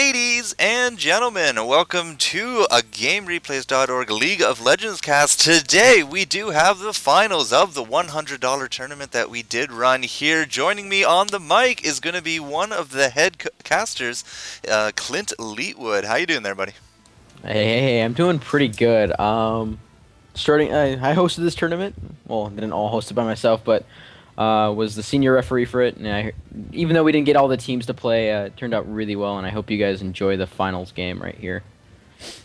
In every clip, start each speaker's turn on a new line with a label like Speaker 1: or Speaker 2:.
Speaker 1: Ladies and gentlemen, welcome to a GameReplays.org League of Legends cast. Today we do have the finals of the $100 tournament that we did run here. Joining me on the mic is going to be one of the head casters, Clint Leetwood. How you doing there, buddy?
Speaker 2: Hey, I'm doing pretty good. Starting, I hosted this tournament. Well, didn't all host it by myself, but was the senior referee for it. And even though we didn't get all the teams to play, it turned out really well. And I hope you guys enjoy the finals game right here.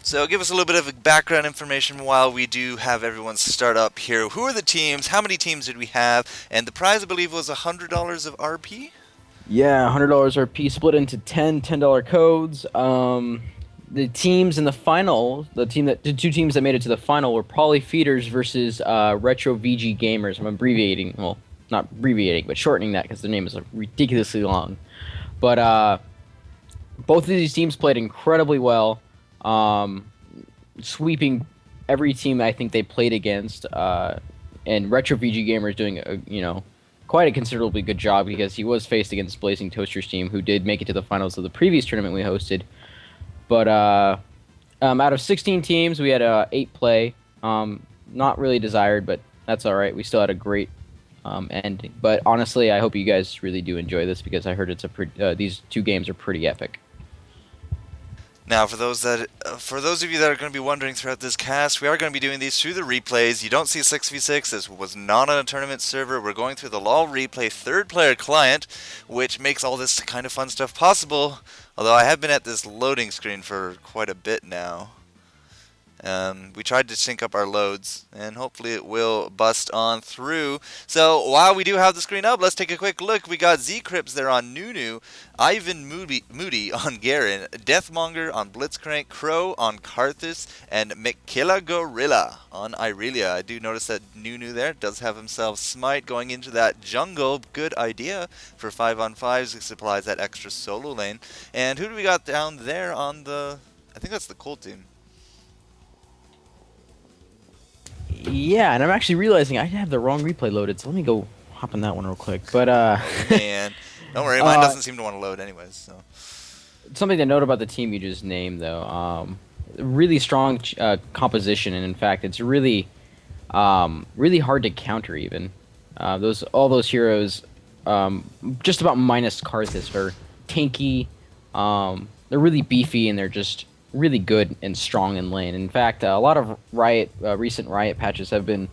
Speaker 1: So give us a little bit of background information while we do have everyone start up here. Who are the teams? How many teams did we have? And the prize, I believe, was $100 of RP?
Speaker 2: Yeah, $100 RP split into 10 $10 codes. The teams in the final, the two teams that made it to the final were Prolly Feeders versus RetroVGMusicGamersAlphaSquad. I'm abbreviating, well, not abbreviating, but shortening that because their name is ridiculously long. But both of these teams played incredibly well, sweeping every team I think they played against. And RetroVGMusicGamer is doing quite a considerably good job because he was faced against Blazing Toaster's team, who did make it to the finals of the previous tournament we hosted. But out of 16 teams, we had 8 play. Not really desired, but that's all right. We still had a great ending. But honestly, I hope you guys really do enjoy this because I heard these two games are pretty epic.
Speaker 1: Now, for those of you that are going to be wondering throughout this cast, we are going to be doing these through the replays. You don't see 6v6. This was not on a tournament server. We're going through the LOLReplay third-player client, which makes all this kind of fun stuff possible. Although I have been at this loading screen for quite a bit now. We tried to sync up our loads, and hopefully it will bust on through. So while we do have the screen up, let's take a quick look. We got zCryptz there on Nunu, Ivan Moody on Garen, Deathmonger on Blitzcrank, Crow on Karthus, and Michaela Gorilla on Irelia. I do notice that Nunu there does have himself Smite going into that jungle. Good idea for 5-on-5s. He supplies that extra solo lane. And who do we got down there on the... I think that's the Cold team.
Speaker 2: Yeah, and I'm actually realizing I have the wrong replay loaded, so let me go hop on that one real quick. But
Speaker 1: man, don't worry, mine doesn't seem to want to load anyways. So
Speaker 2: something to note about the team you just named, though, really strong composition, and in fact, it's really hard to counter. Even all those heroes, just about minus Karthus, are tanky. They're really beefy, and they're just really good and strong in lane. In fact, a lot of recent Riot patches have been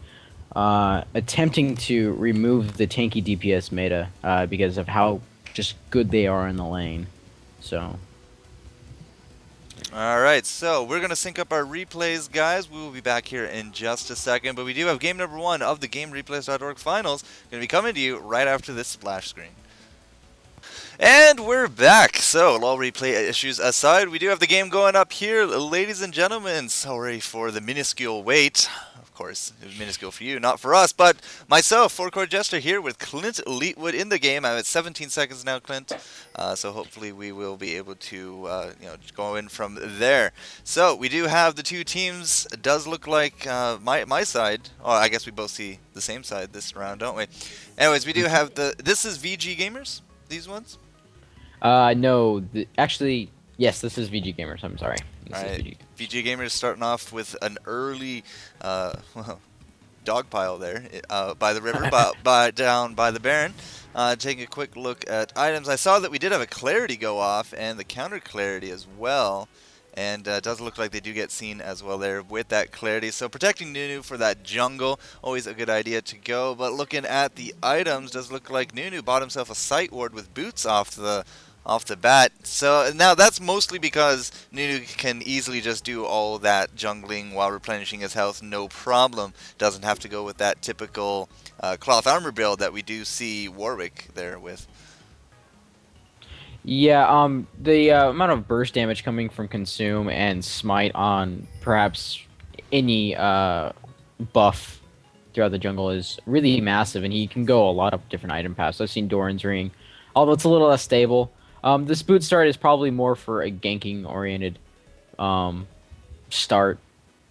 Speaker 2: attempting to remove the tanky DPS meta because of how just good they are in the lane. So,
Speaker 1: alright, so we're going to sync up our replays, guys. We will be back here in just a second, but we do have game number 1 of the GameReplays.org finals going to be coming to you right after this splash screen. And we're back. So, LOLReplay issues aside, we do have the game going up here, ladies and gentlemen. Sorry for the minuscule wait. Of course, it was minuscule for you, not for us. But myself, Four Court Jester, here with Clint Leetwood in the game. I'm at 17 seconds now, Clint. So hopefully we will be able to, just go in from there. So we do have the two teams. It does look like my side. Oh, I guess we both see the same side this round, don't we? Anyways, we do have this is VG Gamers. These ones.
Speaker 2: no, actually, yes, this is VG Gamers. I'm sorry.
Speaker 1: Alright, VG Gamers starting off with an early dog pile there by the river, down by the Baron. Taking a quick look at items. I saw that we did have a clarity go off and the counter clarity as well. And it does look like they do get seen as well there with that clarity. So protecting Nunu for that jungle, always a good idea to go. But looking at the items, does look like Nunu bought himself a sight ward with boots off the bat. So now that's mostly because Nunu can easily just do all that jungling while replenishing his health, no problem. Doesn't have to go with that typical cloth armor build that we do see Warwick there with.
Speaker 2: Yeah, the amount of burst damage coming from Consume and Smite on perhaps any buff throughout the jungle is really massive, and he can go a lot of different item paths. I've seen Doran's Ring, although it's a little less stable. This boot start is probably more for a ganking-oriented start,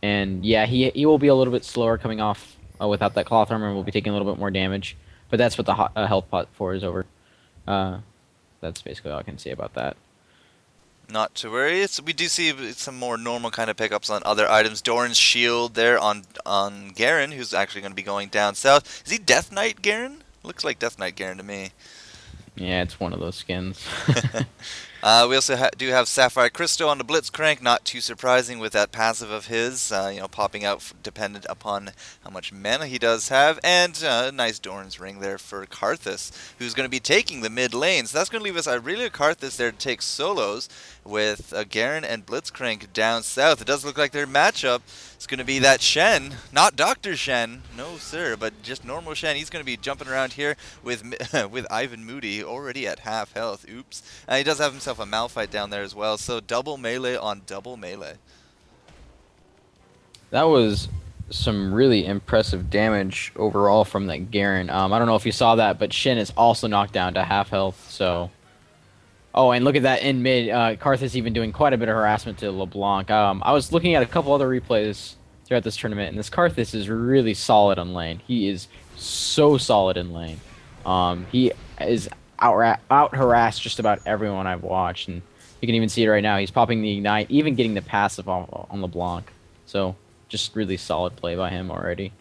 Speaker 2: and yeah, he will be a little bit slower coming off without that cloth armor, and will be taking a little bit more damage. But that's what the health pot for is over. That's basically all I can say about that.
Speaker 1: Not to worry. We do see some more normal kind of pickups on other items. Doran's shield there on Garen, who's actually going to be going down south. Is he Death Knight Garen? Looks like Death Knight Garen to me.
Speaker 2: Yeah, it's one of those skins.
Speaker 1: We also do have Sapphire Crystal on the Blitzcrank, not too surprising with that passive of his, popping out dependent upon how much mana he does have, and a nice Doran's Ring there for Karthus, who's going to be taking the mid lane. So that's going to leave us Irelia Karthus there to take solos with Garen and Blitzcrank down south. It does look like their matchup is going to be that Shen, not Dr. Shen, no sir, but just normal Shen. He's going to be jumping around here with with Ivan Moody already at half health. Oops. He does have himself a Malphite down there as well, so double melee on double melee.
Speaker 2: That was some really impressive damage overall from that Garen. I don't know if you saw that, but Shin is also knocked down to half health, so... Oh, and look at that in mid. Karthus even doing quite a bit of harassment to LeBlanc. I was looking at a couple other replays throughout this tournament, and this Karthus is really solid on lane. He is so solid in lane. He is out harassed just about everyone I've watched, and you can even see it right now. He's popping the ignite, even getting the passive on LeBlanc. So just really solid play by him already.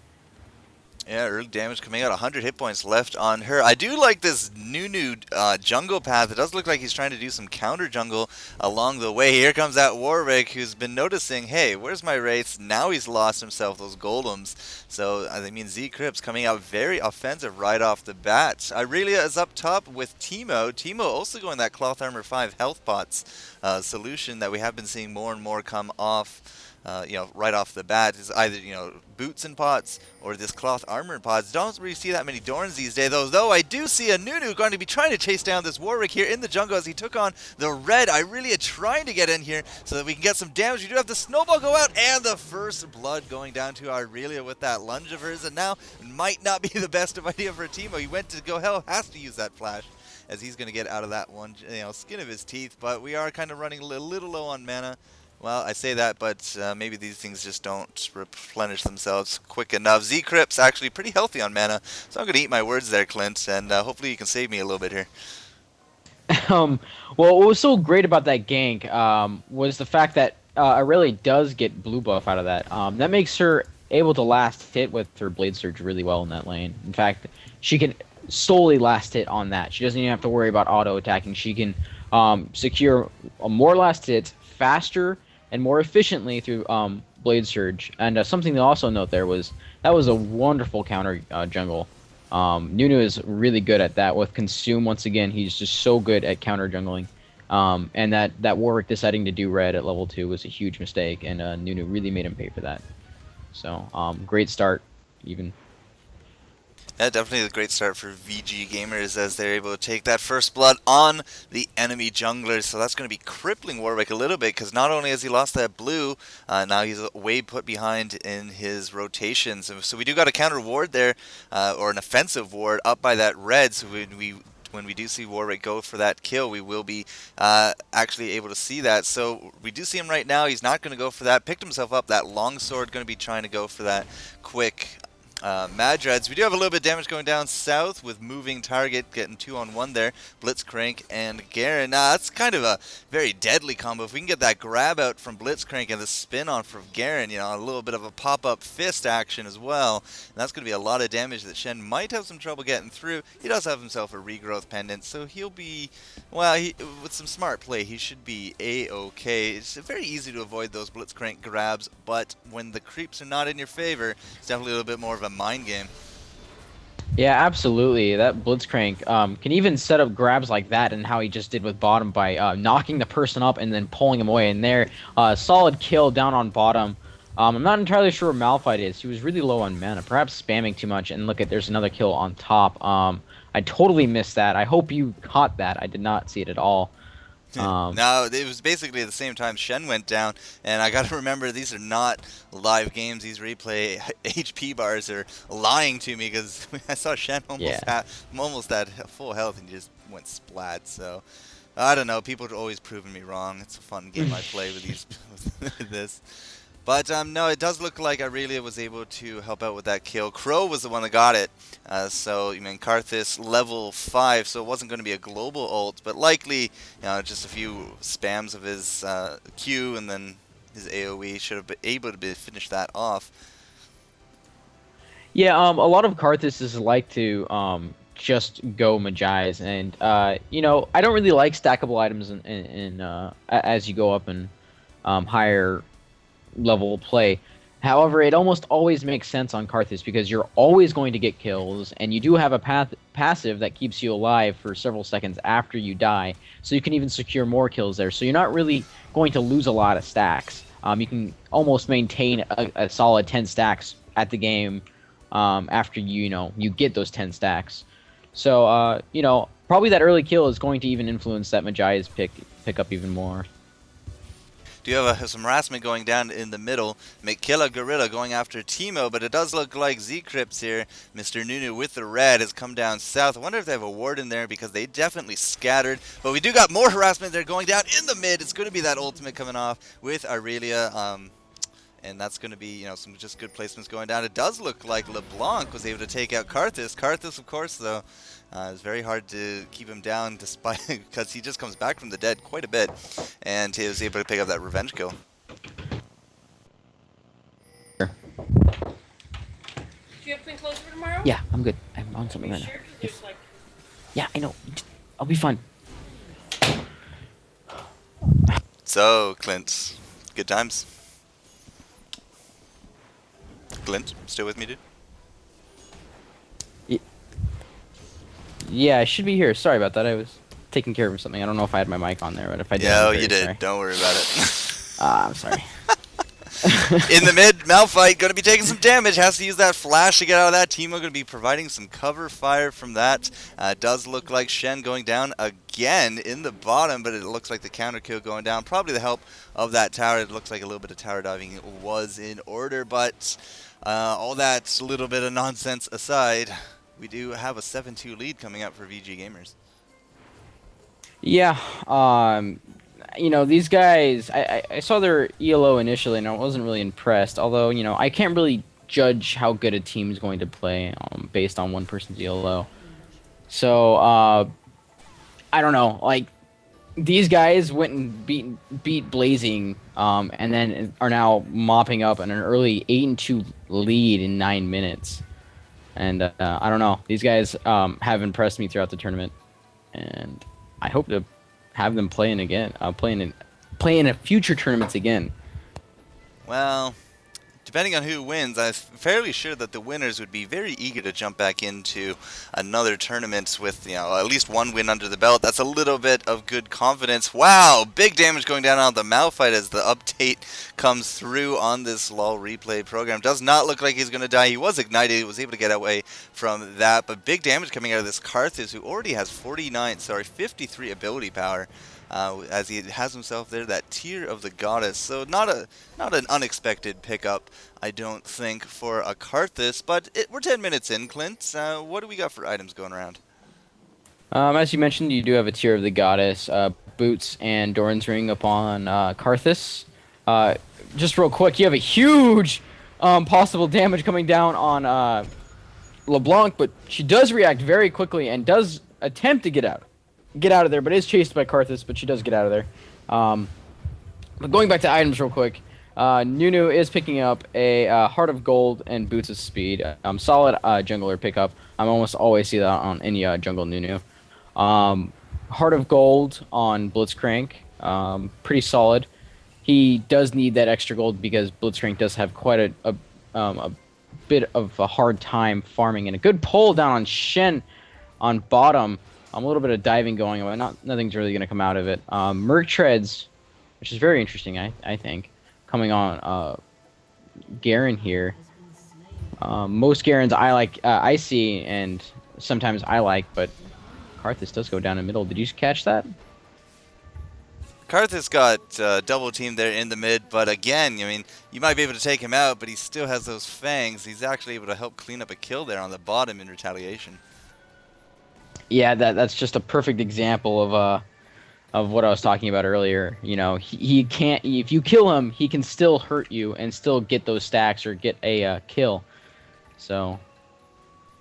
Speaker 1: Yeah, early damage coming out, 100 hit points left on her. I do like this new jungle path. It does look like he's trying to do some counter jungle along the way. Here comes that Warwick, who's been noticing, hey, where's my wraiths? Now he's lost himself those golems. So, I mean, zCryptz coming out very offensive right off the bat. Irelia is up top with Teemo. Teemo also going that Cloth Armor 5 health pots solution that we have been seeing more and more come off. Right off the bat is either, boots and pots or this cloth armor and pots. Don't really see that many Dorns these days, though I do see a Nunu going to be trying to chase down this Warwick here in the jungle as he took on the red. Irelia trying to get in here so that we can get some damage. We do have the snowball go out and the first blood going down to Irelia with that lunge of hers, and now might not be the best of idea for Teemo. He went to go hell, has to use that flash as he's going to get out of that one, skin of his teeth, but we are kind of running a little low on mana. Well, I say that, but maybe these things just don't replenish themselves quick enough. zCryptz actually pretty healthy on mana, so I'm going to eat my words there, Clint, and hopefully you can save me a little bit here.
Speaker 2: Well, what was so great about that gank was the fact that Irelia does get blue buff out of that. That makes her able to last hit with her Blade Surge really well in that lane. In fact, she can solely last hit on that. She doesn't even have to worry about auto attacking. She can secure more last hits faster and more efficiently through Blade Surge. And something to also note there was that was a wonderful counter jungle. Nunu is really good at that. With Consume, once again, he's just so good at counter jungling. And that Warwick deciding to do red at level 2 was a huge mistake, and Nunu really made him pay for that. So, great start, even.
Speaker 1: Yeah, definitely a great start for VG Gamers as they're able to take that first blood on the enemy junglers. So that's going to be crippling Warwick a little bit, because not only has he lost that blue, now he's way put behind in his rotations. So we do got a counter ward there, or an offensive ward up by that red. So when we do see Warwick go for that kill, we will be actually able to see that. So we do see him right now. He's not going to go for that. Picked himself up that long sword, going to be trying to go for that quick Madreds. We do have a little bit of damage going down south with moving target, getting 2-on-1 there. Blitzcrank and Garen. That's kind of a very deadly combo. If we can get that grab out from Blitzcrank and the spin on from Garen, a little bit of a pop-up fist action as well. And that's going to be a lot of damage that Shen might have some trouble getting through. He does have himself a regrowth pendant, so he'll be, with some smart play, he should be A-okay. It's very easy to avoid those Blitzcrank grabs, but when the creeps are not in your favor, it's definitely a little bit more of a mind game.
Speaker 2: Yeah, absolutely. That Blitzcrank can even set up grabs like that, and how he just did with bottom by knocking the person up and then pulling him away. And there, solid kill down on bottom. I'm not entirely sure where Malphite is. He was really low on mana, perhaps spamming too much. And look at, there's another kill on top. I totally missed that. I hope you caught that. I did not see it at all.
Speaker 1: No, it was basically at the same time Shen went down, and I got to remember these are not live games. These replay HP bars are lying to me, because I saw Shen almost at full health and he just went splat. So I don't know. People are always proving me wrong. It's a fun game I play with these with this. But no, it does look like Aurelia was able to help out with that kill. Crow was the one that got it. So, I mean, Karthus level 5, so it wasn't going to be a global ult, but likely, just a few spams of his Q and then his AoE should have been able to finish that off.
Speaker 2: Yeah, a lot of Karthuses like to just go Magi's, and I don't really like stackable items as you go up in higher level play. However, it almost always makes sense on Karthus because you're always going to get kills, and you do have a passive that keeps you alive for several seconds after you die, so you can even secure more kills there. So you're not really going to lose a lot of stacks. You can almost maintain a solid 10 stacks at the game after you get those 10 stacks. So probably that early kill is going to even influence that Magi's pick up even more.
Speaker 1: Do you have some harassment going down in the middle? Mikilla Gorilla going after Teemo, but it does look like zCryptz here. Mr. Nunu with the red has come down south. I wonder if they have a ward in there because they definitely scattered. But we do got more harassment there going down in the mid. It's going to be that ultimate coming off with Aurelia. And that's going to be, some just good placements going down. It does look like LeBlanc was able to take out Karthus. Karthus, of course, though, it's very hard to keep him down despite because he just comes back from the dead quite a bit. And he was able to pick up that revenge kill.
Speaker 2: Sure.
Speaker 3: Do you have clean clothes for tomorrow?
Speaker 2: Yeah, I'm good. I'm on something right now. Yes. Yeah, I know. I'll be fine.
Speaker 1: So, Clint, good times. Clint, still with me, dude?
Speaker 2: Yeah, I should be here. Sorry about that. I was taking care of something. I don't know if I had my mic on there, but if I did,
Speaker 1: Yeah,
Speaker 2: I'm
Speaker 1: you did.
Speaker 2: sorry.
Speaker 1: Don't worry about it.
Speaker 2: I'm sorry.
Speaker 1: In the mid, Malphite going to be taking some damage. Has to use that flash to get out of that. Teemo going to be providing some cover fire from that. Does look like Shen going down again in the bottom, but it looks like the counter kill going down. Probably the help of that tower. It looks like a little bit of tower diving was in order, but all that little bit of nonsense aside, we do have a 7-2 lead coming up for VG Gamers.
Speaker 2: Yeah, these guys, I saw their ELO initially, and I wasn't really impressed. Although, I can't really judge how good a team is going to play based on one person's ELO. So, I don't know. Like, these guys went and beat Blazing, and then are now mopping up an early 8-2 lead in 9 minutes. And I don't know. These guys have impressed me throughout the tournament, and I hope to have them playing again, playing in future tournaments again.
Speaker 1: Well, depending on who wins, I'm fairly sure that the winners would be very eager to jump back into another tournament with, at least one win under the belt. That's a little bit of good confidence. Wow, big damage going down on the Malphite as the update comes through on this LOLReplay program. Does not look like he's going to die. He was ignited. He was able to get away from that, but big damage coming out of this Karthus, who already has 53 ability power. As he has himself there, that Tear of the Goddess. So not an unexpected pickup, I don't think, for a Karthus. But we're 10 minutes in, Clint. What do we got for items going around?
Speaker 2: As you mentioned, you do have a Tear of the Goddess, Boots, and Doran's Ring upon Karthus. Just real quick, you have a huge possible damage coming down on LeBlanc, but she does react very quickly and does attempt to get out of there, but is chased by Karthus, but she does get out of there. But going back to items real quick, Nunu is picking up a Heart of Gold and Boots of Speed. Solid jungler pickup. I almost always see that on any jungle Nunu. Heart of Gold on Blitzcrank. Pretty solid. He does need that extra gold because Blitzcrank does have quite a bit of a hard time farming, and a good pull down on Shen on bottom. A little bit of diving going on. Nothing's really going to come out of it. Merc Treads, which is very interesting, I think, coming on Garen here. Most Garens I see, and sometimes I like, but Karthus does go down in the middle. Did you catch that?
Speaker 1: Karthus got double teamed there in the mid, but again, you might be able to take him out, but he still has those fangs. He's actually able to help clean up a kill there on the bottom in retaliation.
Speaker 2: Yeah, that's just a perfect example of what I was talking about earlier. You know, he can't. If you kill him, he can still hurt you and still get those stacks or get a kill. So.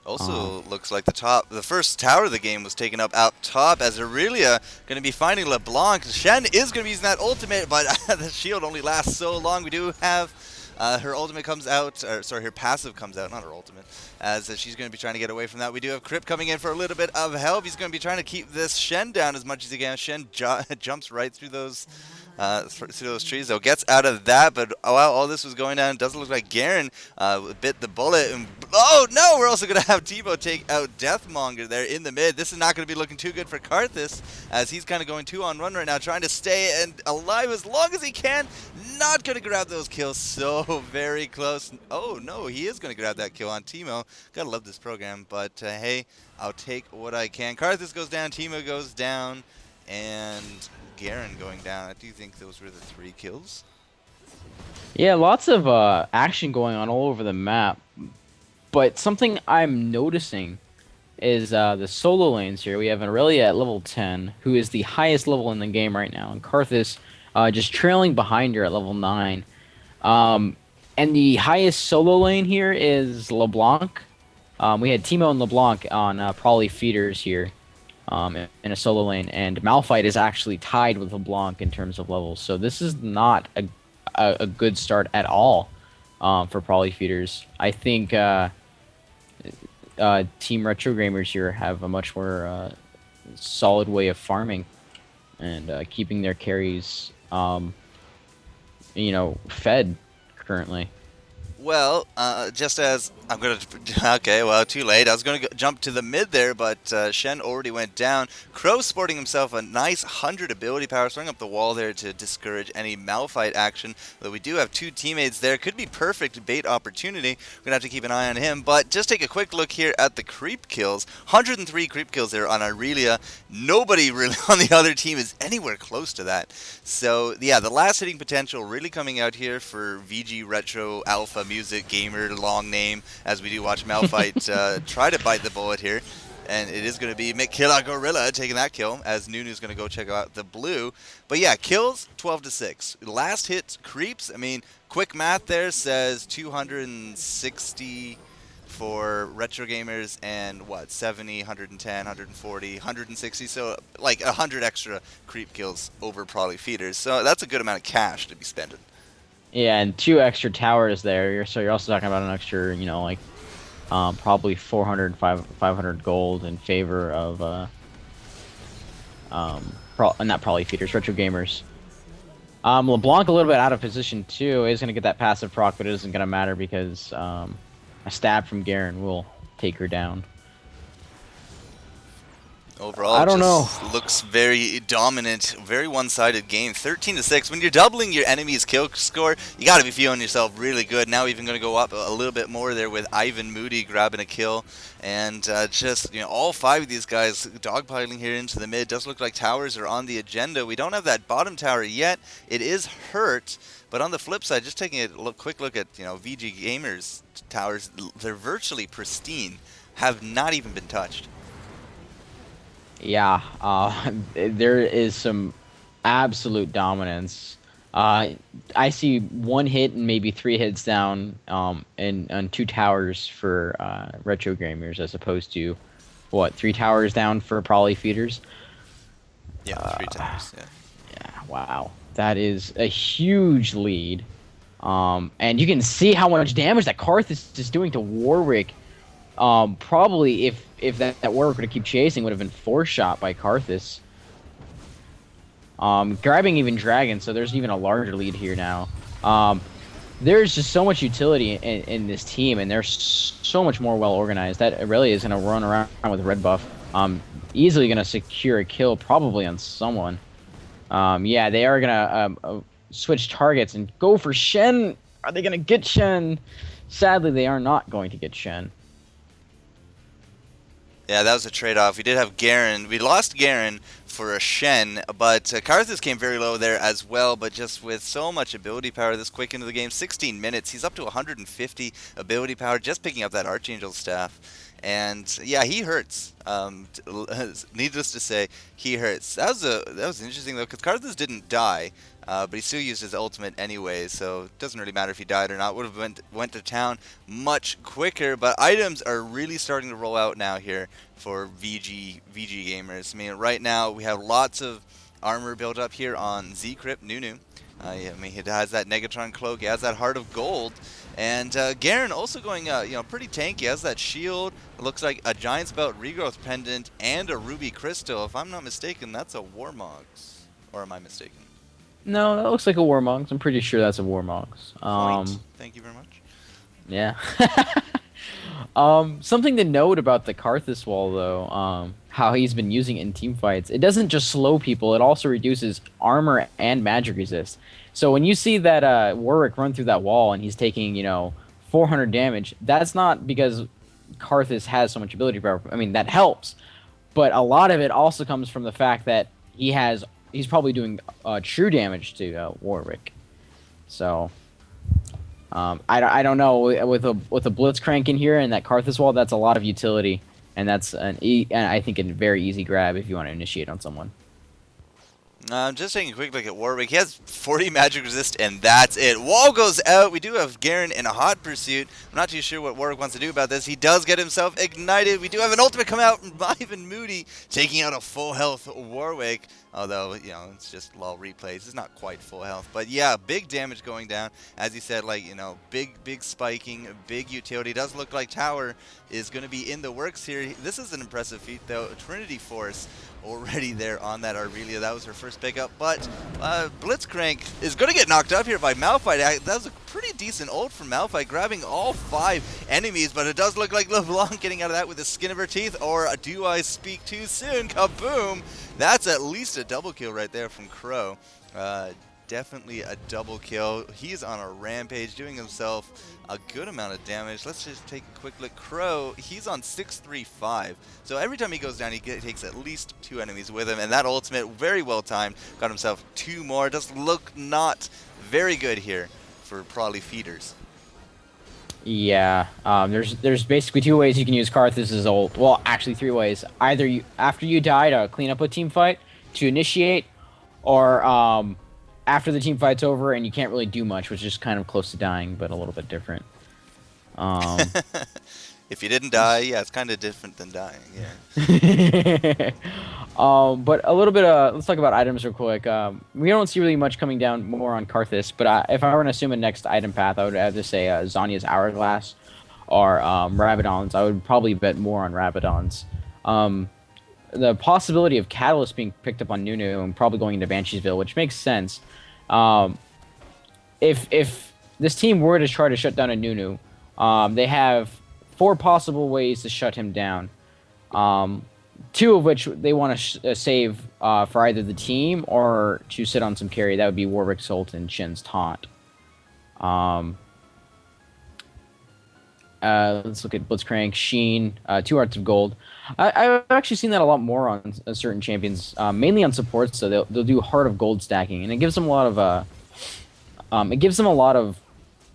Speaker 1: Also, looks like the first tower of the game was taken up out top as Aurelia going to be finding LeBlanc. Shen is going to be using that ultimate, but the shield only lasts so long. We do have her ultimate comes out, or sorry, her passive comes out, not her ultimate, as she's going to be trying to get away from that. We do have Crypt coming in for a little bit of help. He's going to be trying to keep this Shen down as much as he can. Shen jumps right through those trees, though. Gets out of that, but while all this was going down, it doesn't look like Garen bit the bullet. And, oh no, we're also going to have Tebow take out Deathmonger there in the mid. This is not going to be looking too good for Karthus, as he's kind of going 2-on-1 right now, trying to stay and alive as long as he can. Not going to grab those kills, so very close. Oh no, he is going to grab that kill on Teemo. Gotta love this program, but hey, I'll take what I can. Karthus goes down, Teemo goes down, and Garen going down. I do think those were the 3 kills.
Speaker 2: Yeah, lots of action going on all over the map. But something I'm noticing is the solo lanes here. We have Aurelia at level 10, who is the highest level in the game right now, and Karthus just trailing behind her at level 9. And the highest solo lane here is LeBlanc. We had Teemo and LeBlanc on Prolly Feeders here. In a solo lane, and Malphite is actually tied with LeBlanc in terms of levels. So this is not a good start at all for Prolly Feeders. I think Team Retro Gamers here have a much more solid way of farming and keeping their carries, fed currently.
Speaker 1: Well, just as I'm going to... Okay, well, too late. I was going to jump to the mid there, but Shen already went down. Crow sporting himself a nice 100 ability power, throwing up the wall there to discourage any Malphite action. Though we do have 2 teammates there. Could be perfect bait opportunity. We're going to have to keep an eye on him. But just take a quick look here at the creep kills. 103 creep kills there on Aurelia. Nobody really on the other team is anywhere close to that. So, yeah, the last hitting potential really coming out here for VG Retro Alpha Music Gamer, long name, as we do watch Malphite try to bite the bullet here. And it is going to be Mikilla Gorilla taking that kill, as Nunu's going to go check out the blue. But yeah, kills 12-6. Last hit creeps. I mean, quick math there says 260 for Retro Gamers and what, 70, 110, 140, 160. So like 100 extra creep kills over Prolly Feeders. So that's a good amount of cash to be spending.
Speaker 2: Yeah, and 2 extra towers there. So you're also talking about an extra, probably 400, 500 gold in favor of not Prolly Feeders, Retro Gamers. LeBlanc a little bit out of position too. Is going to get that passive proc, but it isn't going to matter because a stab from Garen will take her down.
Speaker 1: Overall,
Speaker 2: I don't know.
Speaker 1: Looks very dominant, very one-sided game. 13-6. When you're doubling your enemy's kill score, you got to be feeling yourself really good. Now even going to go up a little bit more there with Ivan Moody grabbing a kill, and all 5 of these guys dogpiling here into the mid. Does look like towers are on the agenda. We don't have that bottom tower yet. It is hurt. But on the flip side, just taking a quick look at VG Gamers towers, they're virtually pristine, have not even been touched.
Speaker 2: Yeah, there is some absolute dominance. I see 1 hit and maybe 3 hits down on 2 towers for Retro Gamers, as opposed to, 3 towers down for Prolly Feeders?
Speaker 1: Yeah, 3 towers, yeah.
Speaker 2: Yeah, wow. That is a huge lead. And you can see how much damage that Karthus is doing to Warwick. Probably if that Warwick would keep chasing, would have been 4-shot by Karthus. Grabbing even Dragon, so there's even a larger lead here now. There's just so much utility in this team, and they're so much more well organized. That Aurelia is going to run around with red buff. Easily going to secure a kill, probably on someone. Yeah, they are going to switch targets and go for Shen. Are they going to get Shen? Sadly, they are not going to get Shen.
Speaker 1: Yeah, that was a trade-off. We did have Garen. We lost Garen for a Shen, but Karthus came very low there as well, but just with so much ability power this quick into the game, 16 minutes, he's up to 150 ability power just picking up that Archangel staff. And yeah, he hurts. Needless to say, he hurts. That was interesting though, because Karthus didn't die, but he still used his ultimate anyway, so it doesn't really matter if he died or not. Would have went to town much quicker. But items are really starting to roll out now here for VG gamers. I mean, right now we have lots of armor built up here on zCryptz, Nunu. I mean, he has that Negatron cloak, he has that Heart of Gold, and Garen also going, pretty tanky. He has that shield. It looks like a Giant's Belt Regrowth Pendant and a Ruby Crystal. If I'm not mistaken, that's a Warmogs, or am I mistaken?
Speaker 2: No, that looks like a Warmogs. I'm pretty sure that's a Warmogs.
Speaker 1: Thank you very much.
Speaker 2: Yeah. Something to note about the Karthus wall, though, how he's been using it in team fights. It doesn't just slow people; it also reduces armor and magic resist. So when you see that Warwick run through that wall and he's taking 400 damage, that's not because Karthus has so much ability power. I mean, that helps, but a lot of it also comes from the fact that he's probably doing true damage to Warwick. So. I don't know, with a Blitzcrank in here and that Karthus wall, that's a lot of utility, and that's I think a very easy grab if you want to initiate on someone.
Speaker 1: Just taking a quick look at Warwick. He has 40 magic resist, and that's it. Wall goes out. We do have Garen in a hot pursuit. I'm not too sure what Warwick wants to do about this. He does get himself ignited. We do have an ultimate come out from Ivan Moody, taking out a full health Warwick. Although, it's just LOL replays. It's not quite full health. But yeah, big damage going down. As you said, big spiking, big utility. It does look like Tower is going to be in the works here. This is an impressive feat, though. Trinity Force already there on that Arbelia. That was her first pickup. But Blitzcrank is going to get knocked up here by Malphite. That was a pretty decent ult from Malphite, grabbing all 5 enemies. But it does look like LeBlanc getting out of that with the skin of her teeth. Or do I speak too soon? Kaboom! That's at least a double kill right there from Crow. Definitely a double kill. He's on a rampage, doing himself a good amount of damage. Let's just take a quick look. Crow, he's on 635. So every time he goes down, he takes at least 2 enemies with him. And that ultimate, very well timed, got himself 2 more. Does look not very good here for Prolly Feeders.
Speaker 2: Yeah, there's basically 2 ways you can use Karthus' ult. Well, actually 3 ways. Either after you die to clean up a team fight, to initiate, or after the team fight's over and you can't really do much, which is kind of close to dying, but a little bit different.
Speaker 1: If you didn't die, yeah, it's kind of different than dying, yeah.
Speaker 2: But a little bit, let's talk about items real quick. We don't see really much coming down more on Karthus, but if I were to assume a next item path, I would have to say Zhonya's Hourglass or Rabadon's. I would probably bet more on Rabadon's. The possibility of Catalyst being picked up on Nunu and probably going into Bansheesville, which makes sense. If this team were to try to shut down a Nunu, they have 4 possible ways to shut him down. 2 of which they want to save for either the team or to sit on some carry. That would be Warwick's ult and Shen's taunt. Let's look at Blitzcrank, Sheen, 2 Hearts of Gold. I've actually seen that a lot more on certain champions, mainly on supports. So they'll do Heart of Gold stacking, and it gives them a lot of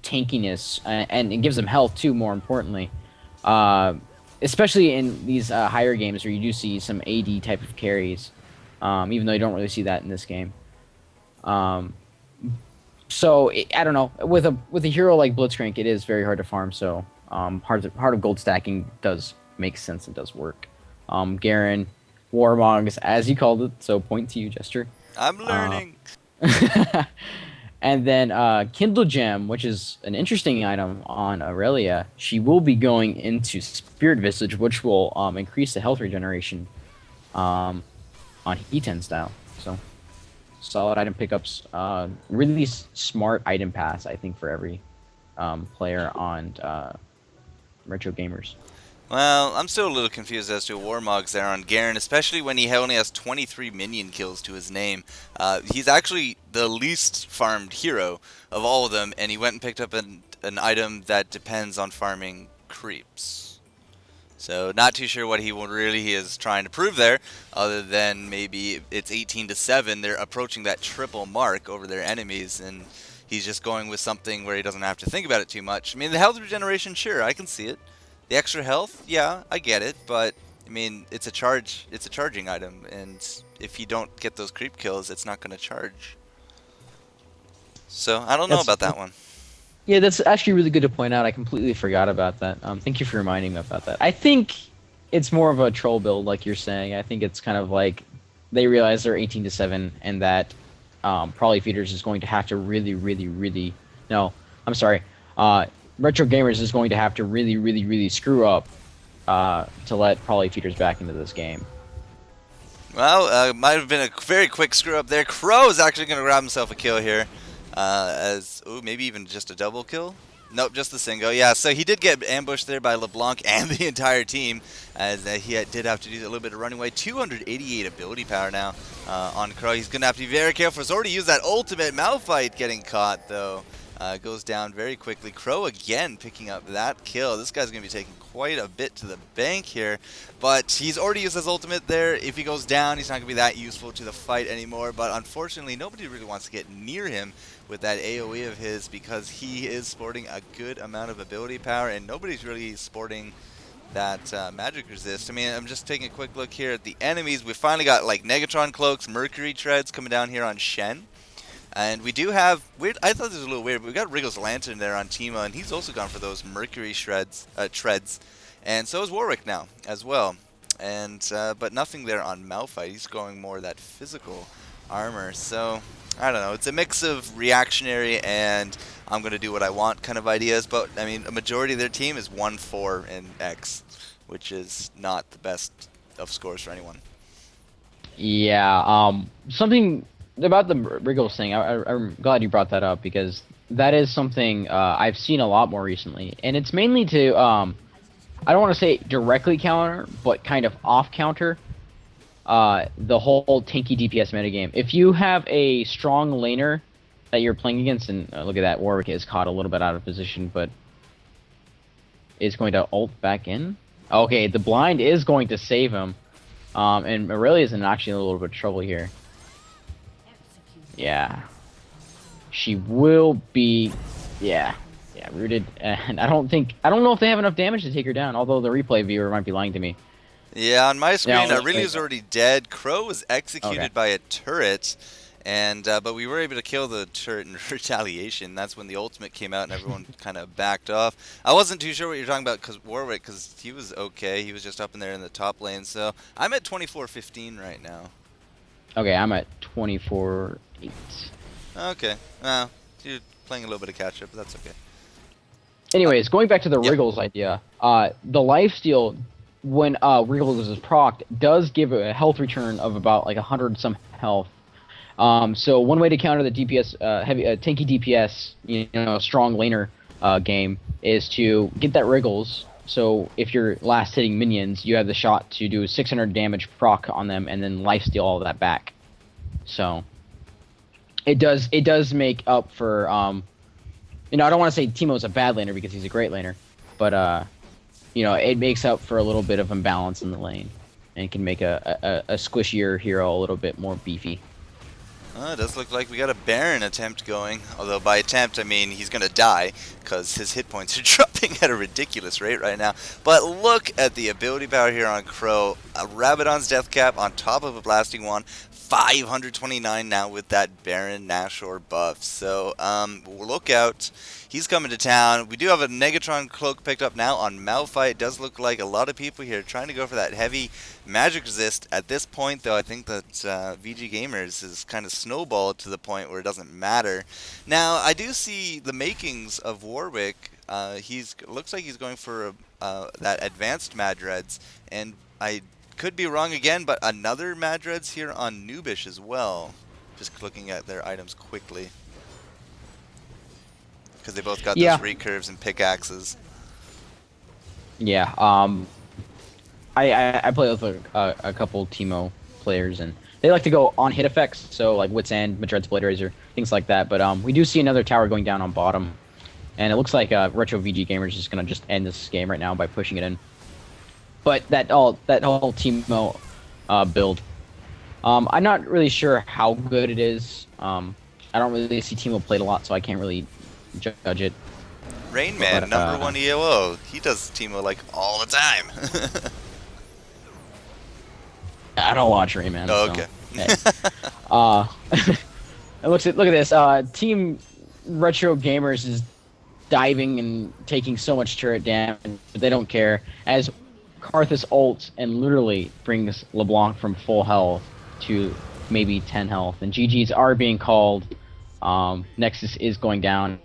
Speaker 2: tankiness, and it gives them health too. More importantly, especially in these higher games where you do see some AD type of carries, even though you don't really see that in this game. So I don't know. With a hero like Blitzcrank, it is very hard to farm. So Heart of Gold stacking does make sense and does work. Garen, Warmogs, as you called it. So point to you, Jester.
Speaker 1: I'm learning.
Speaker 2: And then Kindle Gem, which is an interesting item on Aurelia. She will be going into Spirit Visage, which will increase the health regeneration on E10 style. So solid item pickups. Really smart item pass, I think, for every player on Retro Gamers.
Speaker 1: Well, I'm still a little confused as to Warmogs there on Garen, especially when he only has 23 minion kills to his name. He's actually the least farmed hero of all of them, and he went and picked up an item that depends on farming creeps. So not too sure what he is trying to prove there, other than maybe it's 18-7. They're approaching that triple mark over their enemies, and he's just going with something where he doesn't have to think about it too much. I mean, the health regeneration, sure, I can see it. The extra health, yeah, I get it, but I mean, it's a charging item, and if you don't get those creep kills, it's not going to charge. So I don't know about that one.
Speaker 2: Yeah, that's actually really good to point out. I completely forgot about that. Thank you for reminding me about that. I think it's more of a troll build, like you're saying. I think it's kind of like they realize they're 18-7, and that Prolly Feeders is going to have to really. No, I'm sorry. Retro Gamers is going to have to really screw up to let Prolly Feeders back into this game.
Speaker 1: Well, might have been a very quick screw up there. Crow is actually going to grab himself a kill here. Maybe even just a double kill? Nope, just the single. Yeah, so he did get ambushed there by LeBlanc and the entire team, as he did have to do a little bit of running away. 288 ability power now on Crow. He's going to have to be very careful. He's already used that ultimate. Malphite getting caught, though. Goes down very quickly. Crow again picking up that kill. This guy's going to be taking quite a bit to the bank here, but he's already used his ultimate there. If he goes down, he's not going to be that useful to the fight anymore, but unfortunately nobody really wants to get near him with that AoE of his, because he is sporting a good amount of ability power, and nobody's really sporting that magic resist. I mean, I'm just taking a quick look here at the enemies. We finally got like Negatron cloaks, Mercury treads coming down here on Shen. And we do have weird. I thought this was a little weird, but we got Wriggle's Lantern there on Timo, and he's also gone for those Mercury treads, and so is Warwick now as well. And but nothing there on Malphite. He's going more that physical armor. So I don't know. It's a mix of reactionary and I'm gonna do what I want kind of ideas. But I mean, a majority of their team is 1-4 in X, which is not the best of scores for anyone.
Speaker 2: Yeah. Something about the Wriggles thing, I'm glad you brought that up, because that is something I've seen a lot more recently, and it's mainly to I don't want to say directly counter, but kind of off counter the whole tanky DPS metagame. If you have a strong laner that you're playing against, and look at that, Warwick is caught a little bit out of position, but is going to ult back in. Okay, the blind is going to save him, and Aurelia is actually in a little bit of trouble here. Yeah, she will be, rooted, and I don't know if they have enough damage to take her down, although the replay viewer might be lying to me.
Speaker 1: Yeah, on my screen, Aurelia's already dead. Crow was executed by a turret, and but we were able to kill the turret in retaliation. That's when the ultimate came out and everyone kind of backed off. I wasn't too sure what you're talking about, because Warwick, because he was okay. He was just up in there in the top lane, so I'm at 24-15 right now.
Speaker 2: Okay, I'm at 24-8.
Speaker 1: Okay, you're playing a little bit of catch up, but that's okay.
Speaker 2: Anyways, going back to the Wriggles idea, the lifesteal, when Wriggles is procced, does give a health return of about like 100 some health. So one way to counter the DPS, tanky DPS, strong laner game, is to get that Wriggles. So if you're last hitting minions, you have the shot to do 600 damage proc on them, and then lifesteal all of that back. So it does make up for I don't want to say Teemo's a bad laner, because he's a great laner, but it makes up for a little bit of imbalance in the lane, and can make a squishier hero a little bit more beefy.
Speaker 1: It does look like we got a Baron attempt going, although by attempt I mean he's gonna die, because his hit points are dropping at a ridiculous rate right now. But look at the ability power here on Crow. A Rabadon's Death Cap on top of a Blasting Wand. 529 now with that Baron Nashor buff. So look out. He's coming to town. We do have a Negatron cloak picked up now on Malphite. It does look like a lot of people here trying to go for that heavy magic resist. At this point, though, I think that VG Gamers is kind of snowballed to the point where it doesn't matter. Now, I do see the makings of Warwick. Looks like he's going for that advanced Madreds, and I could be wrong again, but another Madreds here on Noobish as well. Just looking at their items quickly, because they both got those recurves and pickaxes.
Speaker 2: Yeah, I play with a couple Teemo players, and they like to go on hit effects, so like Wit's End, Madred's Blade Razor, things like that. But we do see another tower going down on bottom, and it looks like RetroVGMusicGamersAlphaSquad is going to just end this game right now by pushing it in. but that whole Teemo build, I'm not really sure how good it is. I don't really see Teemo played a lot, so I can't really judge it.
Speaker 1: Rain Man,
Speaker 2: But,
Speaker 1: number 1 EOO. He does Teemo like all the time.
Speaker 2: I don't watch Rayman.
Speaker 1: Oh,
Speaker 2: so,
Speaker 1: okay.
Speaker 2: hey. And look at this. Team Retro Gamers is diving and taking so much turret damage, but they don't care. As Karthus ults and literally brings LeBlanc from full health to maybe 10 health, and GGs are being called. Nexus is going down,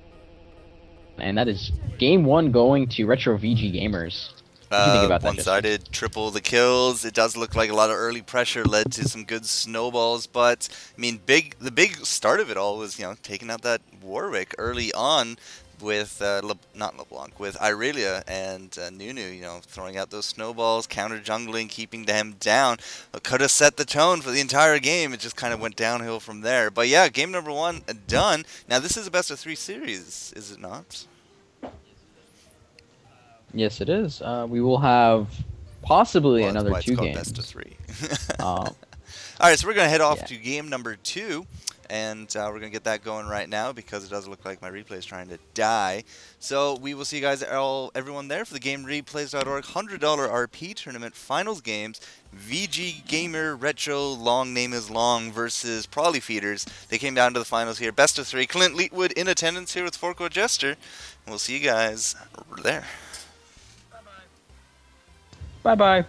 Speaker 2: and that is game 1 going to RetroVGMers. What do you think about that,
Speaker 1: One-sided, triple the kills. It does look like a lot of early pressure led to some good snowballs, but I mean, the big start of it all was, you know, taking out that Warwick early on with not LeBlanc, with Irelia and Nunu, you know, throwing out those snowballs, counter jungling, keeping them down. Could have set the tone for the entire game. It just kind of went downhill from there. But yeah, game number 1 done. Now this is a best of 3 series, is it not?
Speaker 2: Yes, it is. We will have possibly
Speaker 1: Well,
Speaker 2: another
Speaker 1: that's why
Speaker 2: 2
Speaker 1: it's called
Speaker 2: games.
Speaker 1: best of 3.
Speaker 2: Um,
Speaker 1: Alright, so we're going to head off
Speaker 2: Yeah.
Speaker 1: to game number 2, and we're going to get that going right now because it does look like my replay is trying to die. So we will see you guys, everyone there for the GameReplays.org $100 RP Tournament Finals Games. VG Gamer Retro Long Name is Long versus Prolly Feeders. They came down to the finals here. Best of 3. Clint, Leetwood in attendance here with Four Court Jester. And we'll see you guys there.
Speaker 2: Bye-bye.